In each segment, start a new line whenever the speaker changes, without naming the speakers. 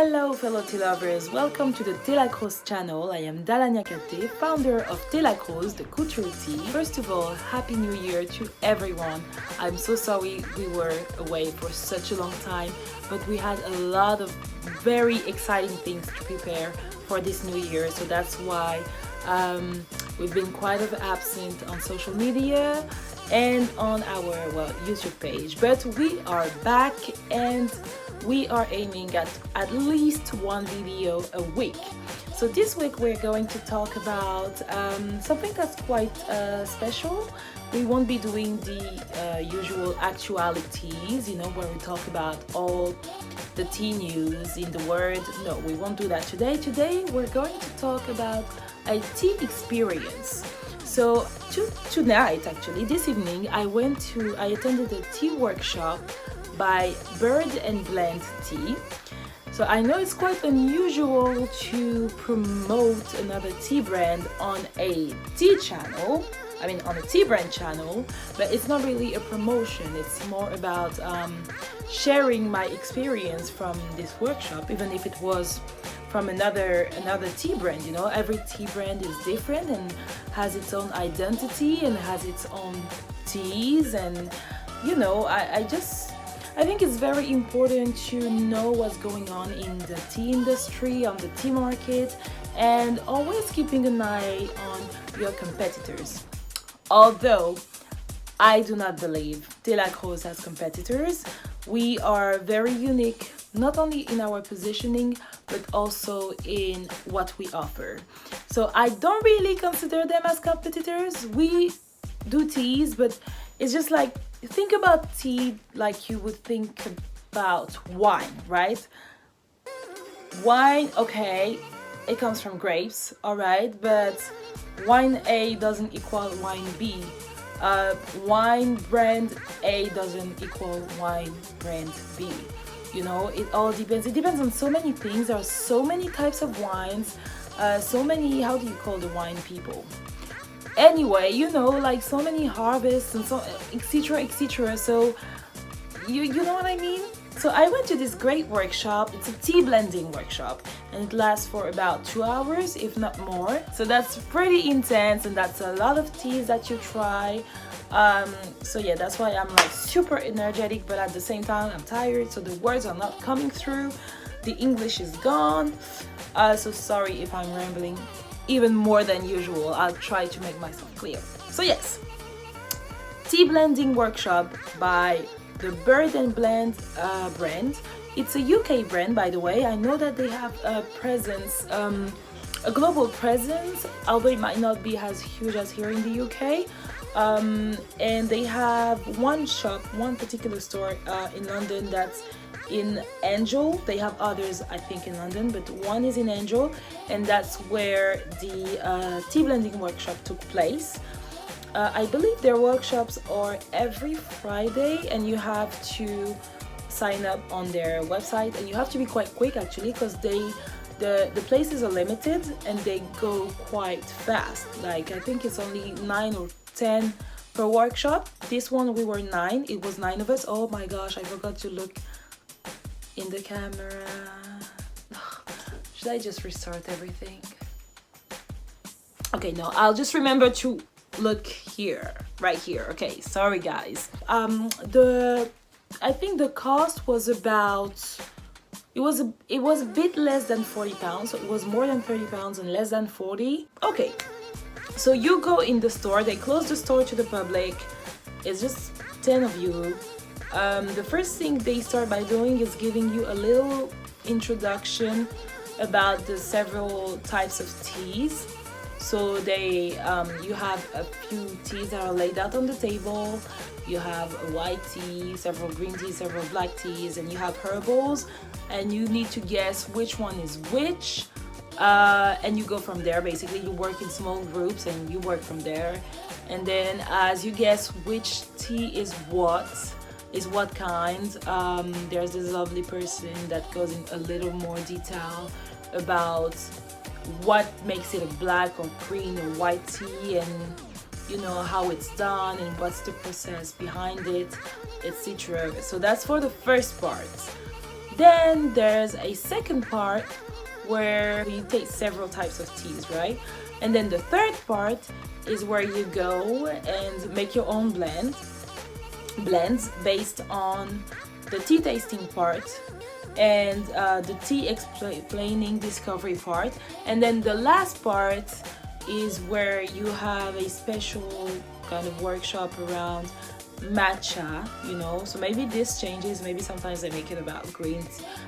Hello fellow tea lovers, welcome to the Thés Lac Rose channel. I am Dalania Kate, founder of Thés Lac Rose, the couture tea. First of all, Happy New Year to everyone. I'm so sorry we were away for such a long time, but we had a lot of very exciting things to prepare for this new year, so that's why we've been quite absent on social media and on our YouTube page, but we are back and we are aiming at least one video a week. So this week we're going to talk about something that's quite special. We won't be doing the usual actualities, where we talk about all the tea news in the world. No, we won't do that today. Today we're going to talk about a tea experience. So tonight, actually, this evening, I attended a tea workshop by Bird and Blend Tea. So I know it's quite unusual to promote another tea brand on a tea channel, on a tea brand channel, but it's not really a promotion. It's more about sharing my experience from this workshop, even if it was from another tea brand. Every tea brand is different and has its own identity and has its own teas, and I think it's very important to know what's going on in the tea industry, on the tea market, and always keeping an eye on your competitors. Although I do not believe Thés Lac Rose has competitors, we are very unique, not only in our positioning, but also in what we offer. So I don't really consider them as competitors. We do teas, but it's just like, think about tea like you would think about wine, right? Wine, okay, it comes from grapes, all right, but wine A doesn't equal wine B. Wine brand A doesn't equal wine brand B. It all depends. It depends on so many things. There are so many types of wines, so many, how do you call the wine people? Anyway, like so many harvests and so etc. So you know what I mean? So I went to this great workshop. It's a tea blending workshop and it lasts for about 2 hours, if not more. So that's pretty intense and that's a lot of teas that you try. So yeah, that's why I'm like super energetic, but at the same time I'm tired, so the words are not coming through. The English is gone. So sorry if I'm rambling even more than usual. I'll try to make myself clear. So yes, tea blending workshop by the Bird and Blend brand. It's a UK brand, by the way. I know that they have a presence, a global presence, although it might not be as huge as here in the UK. And they have one particular store in London that's in Angel. They have others, I think, in London, but one is in Angel, and that's where the tea blending workshop took place. I believe their workshops are every Friday, and you have to sign up on their website, and you have to be quite quick actually, because the places are limited and they go quite fast. Like I think it's only 9 or 10 per workshop. This one we were 9. It was 9 of us. Oh my gosh, I forgot to look in the camera. Should I just restart everything? Okay, no, I'll just remember to look here, right here. Okay, sorry guys. I think the cost was about, it was a bit less than £40. So it was more than £30 and less than 40. Okay, so you go in the store. They close the store to the public. It's just 10 of you. The first thing they start by doing is giving you a little introduction about the several types of teas. So you have a few teas that are laid out on the table. You have a white tea, several green teas, several black teas, and you have herbals, and you need to guess which one is which. And you go from there. Basically, you work in small groups and you work from there. And then as you guess which tea is what kind, there's this lovely person that goes in a little more detail about what makes it a black or green or white tea, and how it's done and what's the process behind it, etc. So that's for the first part. Then there's a second part where you taste several types of teas, right? And then the third part is where you go and make your own blends based on the tea tasting part and the tea explaining discovery part. And then the last part is where you have a special kind of workshop around matcha, you know. So maybe this changes, maybe sometimes they make it about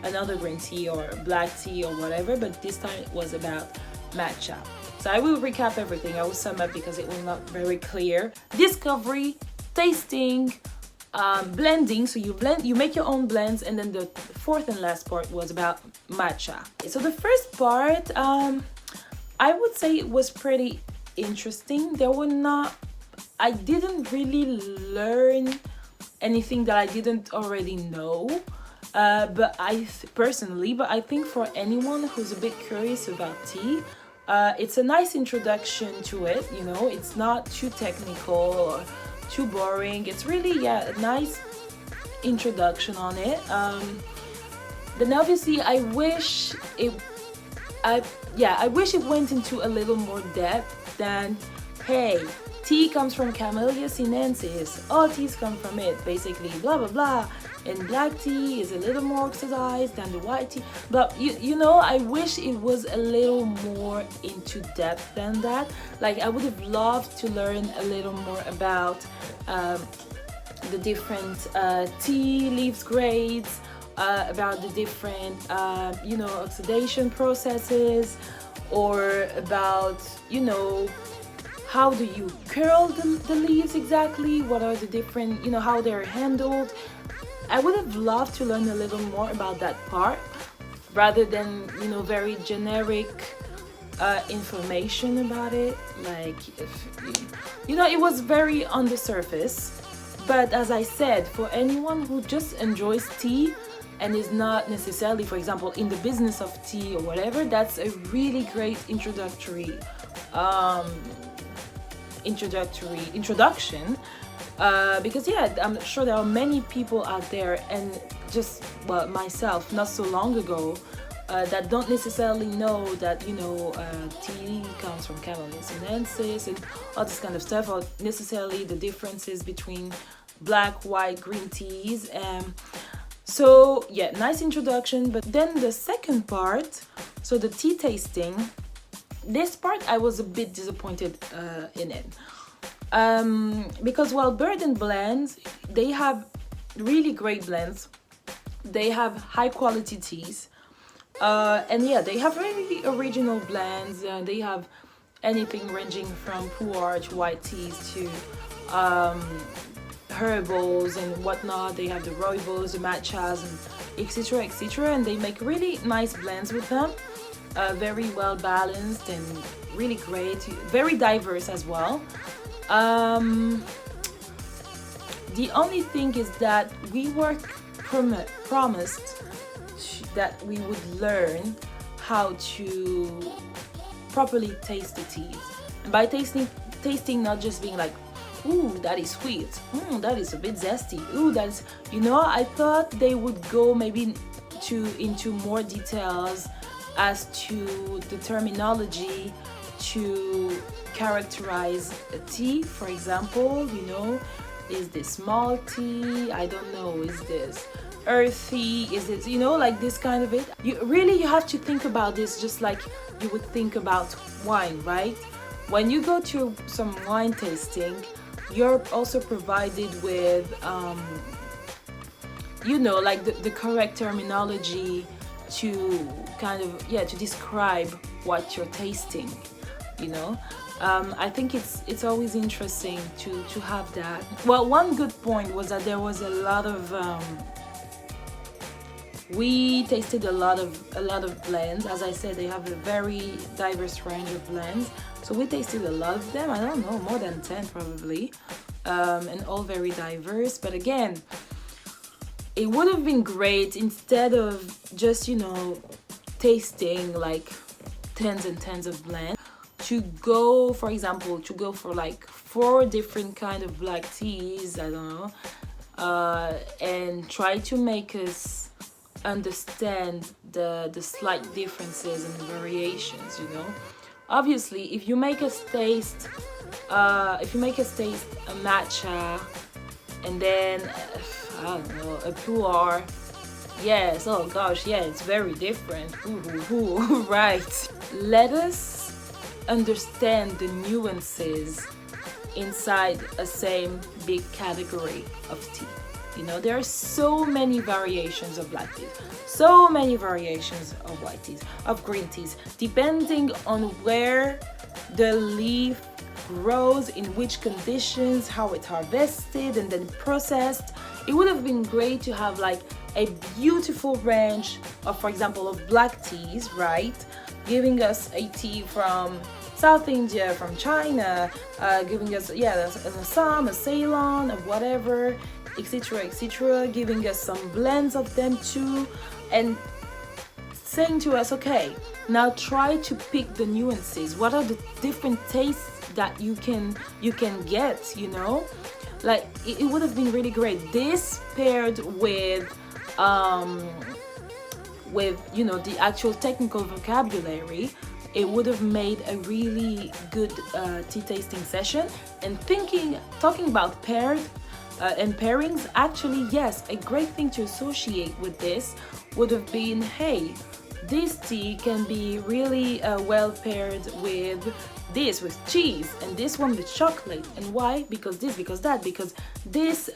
another green tea or black tea or whatever, but this time it was about matcha. So I will recap everything, I will sum up because it was not very clear. Discovery, tasting, blending, so you make your own blends, and then the fourth and last part was about matcha. So the first part, I would say it was pretty interesting. I didn't really learn anything that I didn't already know, but I think for anyone who's a bit curious about tea, it's a nice introduction to it, you know. It's not too technical or too boring. It's really, a nice introduction on it. Then obviously I wish it went into a little more depth than, hey, tea comes from Camellia sinensis, all teas come from it, basically, blah blah blah, and black tea is a little more oxidized than the white tea. But you know, I wish it was a little more into depth than that. Like, I would have loved to learn a little more about the different tea leaves grades, about the different oxidation processes, or about, you know, how do you curl the leaves exactly, what are the different, you know, how they're handled. I would have loved to learn a little more about that part rather than, you know, very generic information about it. Like, it was very on the surface. But as I said, for anyone who just enjoys tea and is not necessarily, for example, in the business of tea or whatever, that's a really great introduction, because I'm sure there are many people out there, and just myself not so long ago, that don't necessarily know that, you know, tea comes from Camellia sinensis and all this kind of stuff, or necessarily the differences between black, white, green teas. So nice introduction. But then the second part, so the tea tasting, this part I was a bit disappointed in it, because while Bird and Blends, they have really great blends, they have high quality teas, and they have really original blends. They have anything ranging from pu'er white teas to herbals and whatnot. They have the rooibos, the matchas, and etc., and they make really nice blends with them. Very well balanced and really great, very diverse as well. The only thing is that we were promised that we would learn how to properly taste the teas, and by tasting not just being like, ooh, that is sweet, that is a bit zesty, ooh, that's, you know, I thought they would go maybe into more details as to the terminology to characterize a tea. For example, you know, is this malty? I don't know. Is this earthy? Is it, you know, like this kind of it? You have to think about this just like you would think about wine, right? When you go to some wine tasting, you're also provided with, you know, like the correct terminology to kind of, to describe what you're tasting, you know. I think it's always interesting to have that. Well, one good point was that there was a lot of we tasted a lot of blends. As I said, they have a very diverse range of blends, so we tasted a lot of them. I don't know, more than 10 probably, and all very diverse. But again, it would have been great, instead of just, you know, tasting like tens and tens of blends, to go, for example, for like 4 different kind of black teas, I don't know, and try to make us understand the slight differences and variations, you know. Obviously, if you make us taste a matcha and then I don't know, a pu'er, yes, oh gosh, yeah, it's very different. Ooh, right. Let us understand the nuances inside a same big category of tea. You know, there are so many variations of black teas, so many variations of white teas, of green teas, depending on where the leaf grows, in which conditions, how it's harvested and then processed. It would have been great to have like a beautiful range of, for example, of black teas, right? Giving us a tea from South India, from China, giving us, yeah, an Assam, a Ceylon, a whatever, etc., giving us some blends of them too, and saying to us, okay, now try to pick the nuances. What are the different tastes that you can get, you know? Like, it would have been really great. This paired with you know, the actual technical vocabulary, it would have made a really good tea tasting session. And talking about paired and pairings, actually, yes, a great thing to associate with this would have been, hey, this tea can be really well paired with this, with cheese, and this one with chocolate. And why? Because this, because that, because this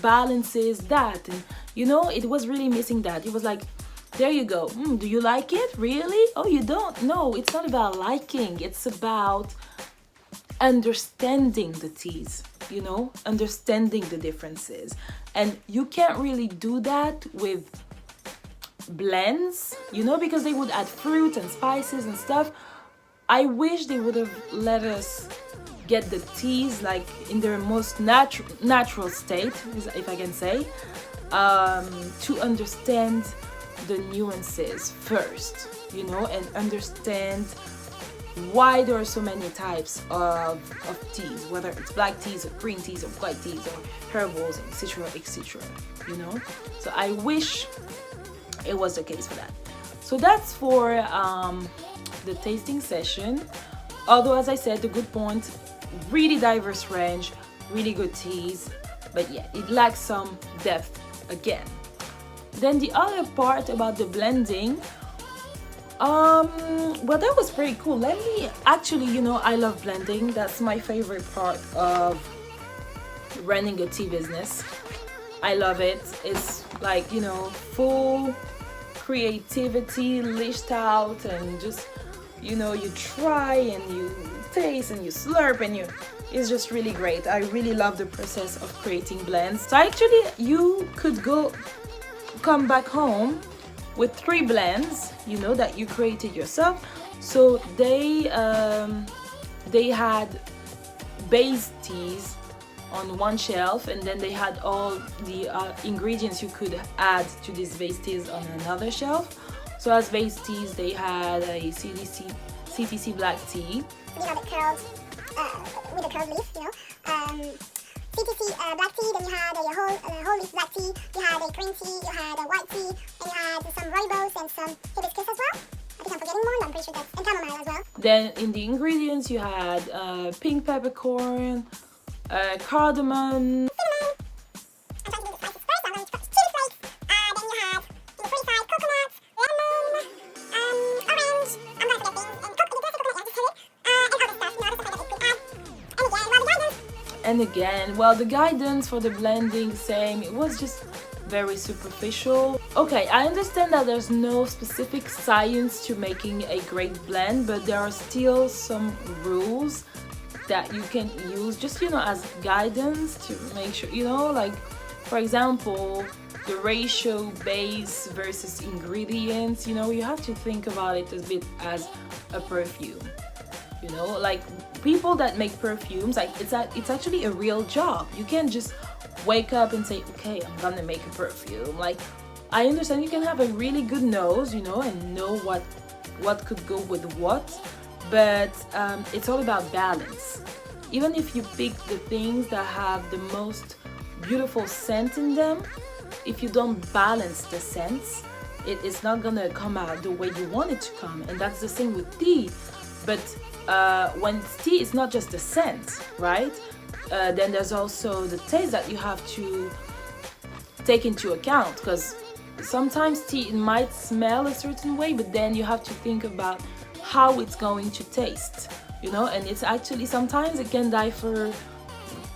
balances that. And you know, it was really missing that. It was like, there you go. Do you like it? Really? Oh, you don't? No, it's not about liking. It's about understanding the teas, you know, understanding the differences. And you can't really do that with blends, you know, because they would add fruit and spices and stuff. I wish they would have let us get the teas like in their most natural state, if I can say, to understand the nuances first, you know, and understand why there are so many types of teas, whether it's black teas or green teas or white teas or herbals, etc., you know. So I wish it was the case for that. So that's for the tasting session. Although, as I said, the good point, really diverse range, really good teas, but yeah, it lacks some depth again. Then the other part about the blending, well, that was pretty cool. Let me actually, you know, I love blending. That's my favorite part of running a tea business. I love it. It's like, you know, full creativity lished out, and just, you know, you try and you taste and you slurp and it's just really great. I really love the process of creating blends. So actually, you could come back home with 3 blends, you know, that you created yourself. So they had base teas on one shelf, and then they had all the ingredients you could add to these base teas on another shelf. So as base teas, they had a CTC black tea.
We have it curled with a curled leaf, you know. CTC black tea, then you had a whole leaf black tea, you had a green tea, you had a white tea, and you had some rooibos and some hibiscus as well. I think I'm forgetting one, but I'm pretty sure that's, and chamomile as well.
Then in the ingredients you had pink peppercorn, cardamom.
I'm trying to do the spices first. I'm going to put chili flakes. Then you had freeze-dried coconut, lemon, orange. I'm going to forget things. And coconut, yeah, just hit it. And other stuff, you know, other stuff that they could add. And again,
well, the guidance for the blending, same. It was just very superficial. Okay, I understand that there's no specific science to making a great blend, but there are still some rules that you can use, just, you know, as guidance to make sure, you know, like, for example, the ratio base versus ingredients, you know, you have to think about it a bit as a perfume, you know, like people that make perfumes, like it's actually a real job. You can't just wake up and say, okay, I'm gonna make a perfume. Like, I understand you can have a really good nose, you know, and know what could go with what, but it's all about balance. Even if you pick the things that have the most beautiful scent in them, if you don't balance the scents, it's not gonna come out the way you want it to come. And that's the same with tea. But when tea is not just the scent, right? Then there's also the taste that you have to take into account, because sometimes tea, it might smell a certain way, but then you have to think about how it's going to taste, you know. And it's actually, sometimes it can differ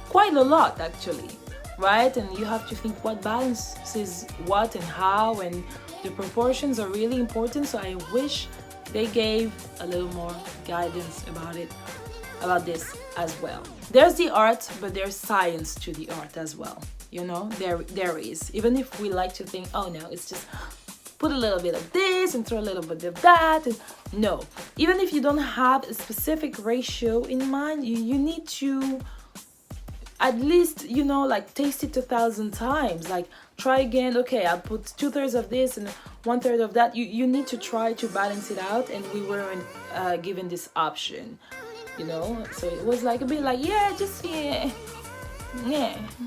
quite a lot actually, right? And you have to think what balances what and how, and the proportions are really important. So I wish they gave a little more guidance about this as well. There's the art, but there's science to the art as well, you know. There is, even if we like to think, oh no, it's just put a little bit of this and throw a little bit of that, and no, even if you don't have a specific ratio in mind, you need to at least, you know, like taste it 1,000 times, like try again. Okay, I'll put 2/3 of this and 1/3 of that. You need to try to balance it out, and we weren't given this option, you know. So it was like a bit like, yeah,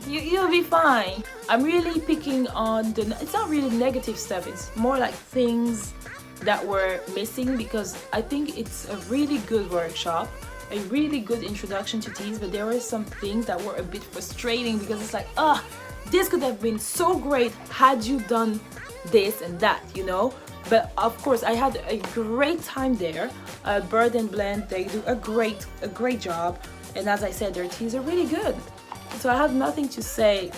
you'll be fine. I'm really picking on it's not really negative stuff, it's more like things that were missing, because I think it's a really good workshop, a really good introduction to teas, but there were some things that were a bit frustrating, because it's like, this could have been so great had you done this and that, you know. But of course I had a great time there. Bird and Blend, they do a great job, and as I said, their teas are really good. So I have nothing to say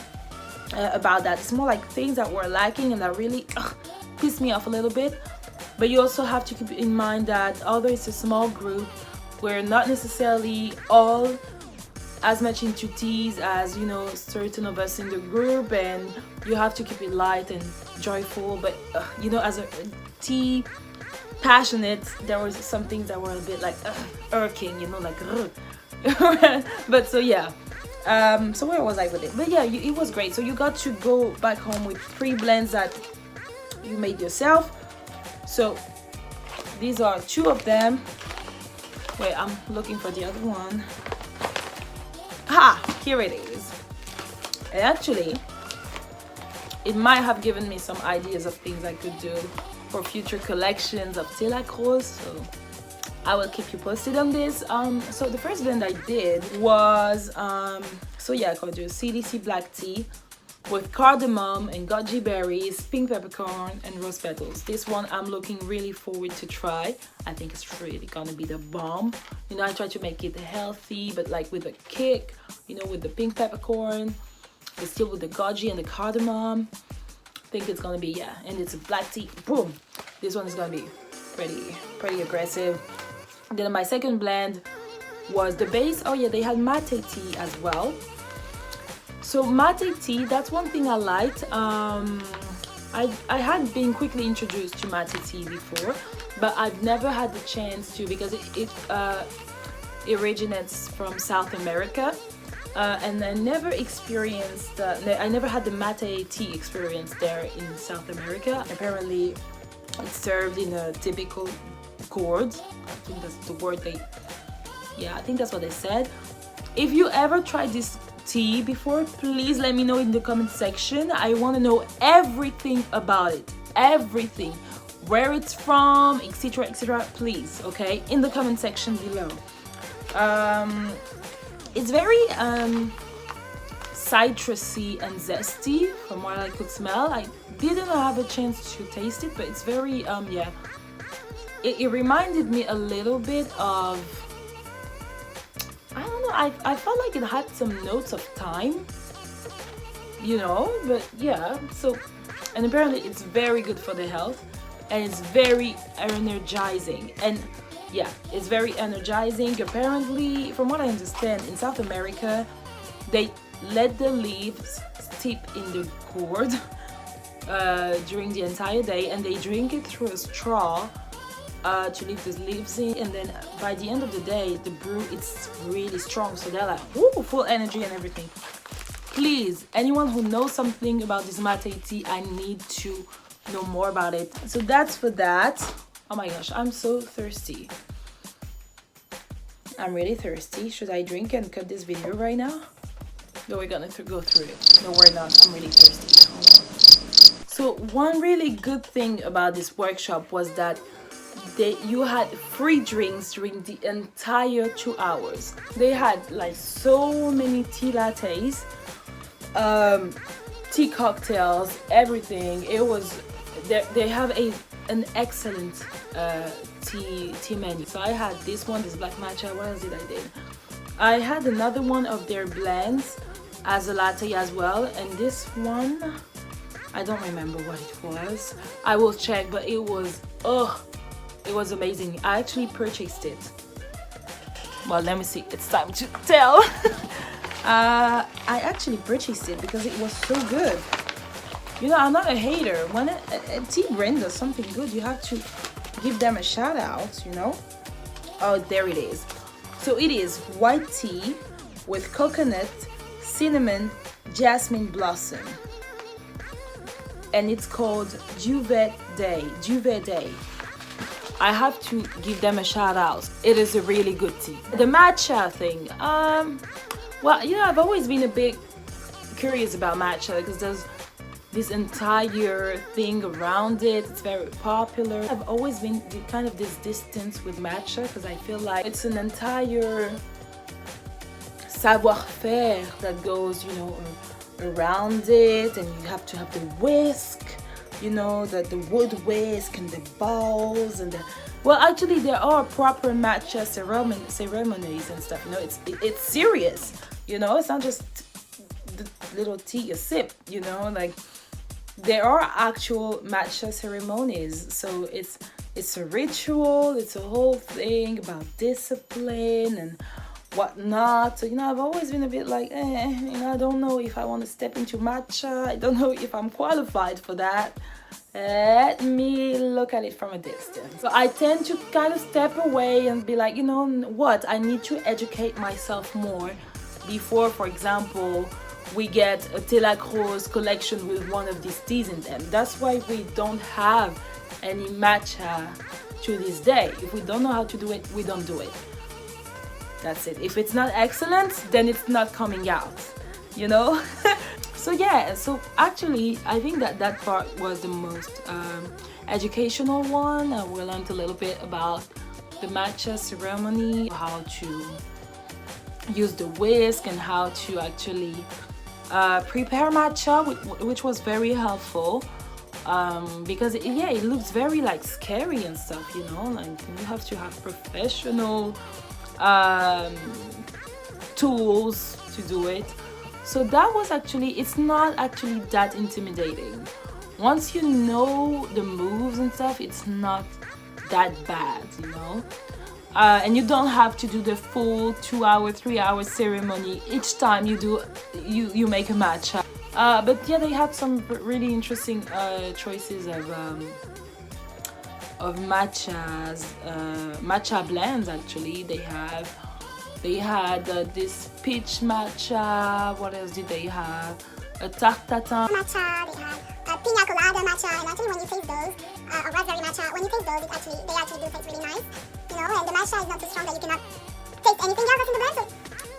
about that. It's more like things that were lacking and that really pissed me off a little bit. But you also have to keep in mind that although it's a small group, we're not necessarily all as much into teas as, you know, certain of us in the group, and you have to keep it light and joyful. But you know, as a tea passionate, there was some things that were a bit like irking, you know, like but so yeah. So where was I with it? But yeah, it was great. So you got to go back home with 3 blends that you made yourself. So these are 2 of them. Wait, I'm looking for the other one. Here it is. And actually, it might have given me some ideas of things I could do for future collections of Thés Lac Rose. So I will keep you posted on this. So the first blend I did was so yeah, called your CDC black tea with cardamom and goji berries, pink peppercorn, and rose petals. This one I'm looking really forward to try. I think it's really gonna be the bomb. You know, I try to make it healthy, but like with a kick, you know, with the pink peppercorn, but still with the goji and the cardamom. I think it's gonna be, yeah, and it's a black tea, boom. This one is gonna be pretty aggressive. Then my second blend was the base. Oh yeah, they had mate tea as well. So mate tea, that's one thing I liked. I had been quickly introduced to mate tea before, but I've never had the chance to, because it originates from South America, and I never experienced, I never had the mate tea experience there in South America. Apparently it's served in a typical gourd. I think that's the word I think that's what they said. If you ever tried this tea before, please let me know in the comment section. I want to know everything about it, everything, where it's from, etc, etc, please, okay, in the comment section below. It's very citrusy and zesty from what I could smell. I didn't have a chance to taste it, but it's very yeah, it reminded me a little bit of, I don't know, I felt like it had some notes of thyme, you know, but yeah. So, and apparently it's very good for the health, and it's very energizing, and yeah, it's very energizing. Apparently, from what I understand, in South America they let the leaves steep in the gourd during the entire day, and they drink it through a straw to leave the leaves in, and then by the end of the day the brew, it's really strong, so they're like, woo, full energy and everything. Please, anyone who knows something about this mate tea, I need to know more about it. So that's for that. Oh my gosh, I'm so thirsty. I'm really thirsty. Should I drink and cut this video right now? No, we're gonna go through it. No, we're not. I'm really thirsty. Hold on. So one really good thing about this workshop was that you had free drinks during the entire 2 hours. They had like so many tea lattes, tea cocktails, everything. It was they have an excellent tea menu. So I had this one, this black matcha. What else did I did? I had another one of their blends as a latte as well, and this one I don't remember what it was. I will check, but it was it was amazing. I actually purchased it. Well, let me see. It's time to tell. I actually purchased it because it was so good. You know, I'm not a hater. When a tea brand does something good, you have to give them a shout out, you know? Oh, there it is. So it is white tea with coconut, cinnamon, jasmine blossom. And it's called Juvet Day. I have to give them a shout out. It is a really good tea. The matcha thing. Well, you know, I've always been a bit curious about matcha because there's this entire thing around it. It's very popular. I've always been kind of this distance with matcha because I feel like it's an entire savoir-faire that goes, you know, around it, and you have to have the whisk, you know, the wood whisk and the balls and the, well, actually there are proper matcha ceremonies and stuff, you know. It's serious, you know. It's not just the little tea you sip, you know. Like, there are actual matcha ceremonies, so it's a ritual. It's a whole thing about discipline and whatnot. So, you know, I've always been a bit like, you know, I don't know if I want to step into matcha. I don't know if I'm qualified for that. Let me look at it from a distance. So I tend to kind of step away and be like, you know what, I need to educate myself more before, for example, we get a Thés Lac Rose collection with one of these teas in them. That's why we don't have any matcha to this day. If we don't know how to do it, we don't do it. That's it. If it's not excellent, then it's not coming out, you know. So yeah, so actually I think that part was the most educational one. We learned a little bit about the matcha ceremony, how to use the whisk and how to actually prepare matcha, which was very helpful, because it looks very like scary and stuff, you know. Like, you have to have professional tools to do it. So that was actually, it's not actually that intimidating. Once you know the moves and stuff, it's not that bad, you know. And you don't have to do the full 2 hour, 3 hour ceremony each time you make a matcha. But yeah, they had some really interesting choices of matcha blends. Actually, they had this peach matcha. What else did they have? A tarte tatin
matcha. They had pina colada matcha, and actually when you taste those, or raspberry matcha, when you taste those, they actually do taste really nice, you know. And the matcha is not too strong that you cannot taste anything else that's in the blend.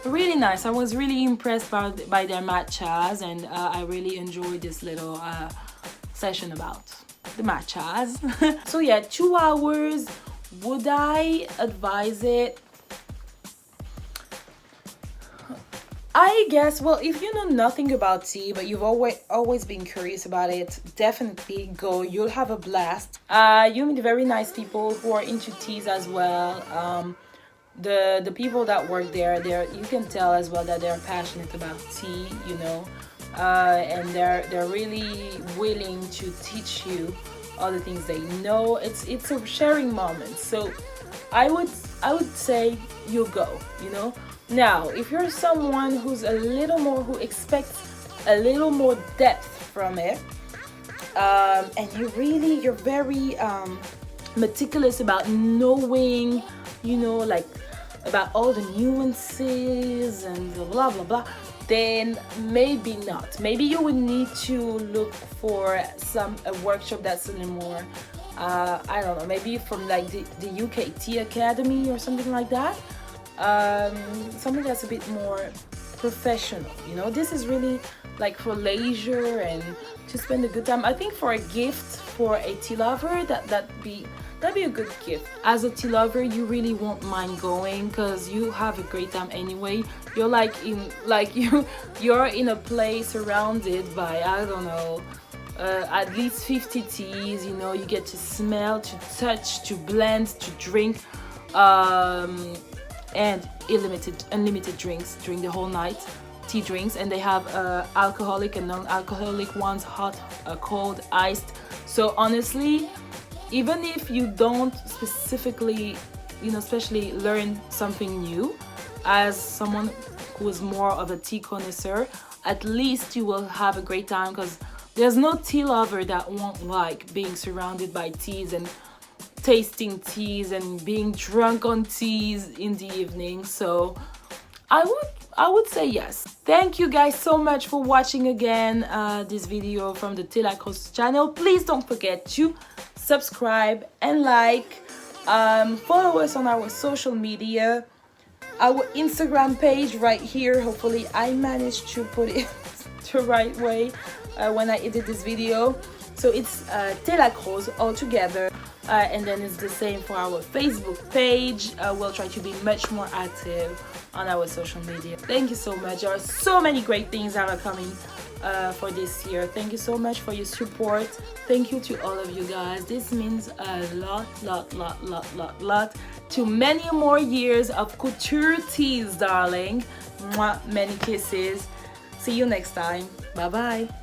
So
really nice. I was really impressed by their matchas, and I really enjoyed this little session about the matchas. So yeah, 2 hours. Would I advise it? I guess, well, if you know nothing about tea, but you've always been curious about it, definitely go. You'll have a blast. You meet very nice people who are into teas as well. The people that work there, you can tell as well that they're passionate about tea, you know, and they're really willing to teach you all the things they know. It's a sharing moment. So I would say you go, you know. Now, if you're someone who expects a little more depth from it, and you're very meticulous about knowing, you know, like about all the nuances and blah blah blah, then maybe not. Maybe you would need to look for a workshop that's a little more, I don't know, maybe from like the UK Tea Academy or something like that. Something that's a bit more professional. You know, this is really like for leisure and to spend a good time. I think for a gift for a tea lover, that'd be a good gift. As a tea lover, you really won't mind going because you have a great time anyway. You're you're in a place surrounded by, I don't know, at least 50 teas. You know, you get to smell, to touch, to blend, to drink, and unlimited drinks during the whole night. Tea drinks, and they have alcoholic and non-alcoholic ones, hot, cold, iced. So honestly, even if you don't specifically, you know, especially learn something new, as someone who is more of a tea connoisseur, at least you will have a great time, because there's no tea lover that won't like being surrounded by teas and tasting teas and being drunk on teas in the evening. So I would say yes. Thank you guys so much for watching again this video from the Thés Lac Rose channel. Please don't forget to subscribe and like. Follow us on our social media. Our Instagram page right here. Hopefully I managed to put it the right way when I edit this video. So it's Thés Lac Rose all together. And then it's the same for our Facebook page. We'll try to be much more active on our social media. Thank you so much. There are so many great things that are coming for this year. Thank you so much for your support. Thank you to all of you guys. This means a lot to many more years of couture teas, darling. Mwah, many kisses. See you next time. Bye bye.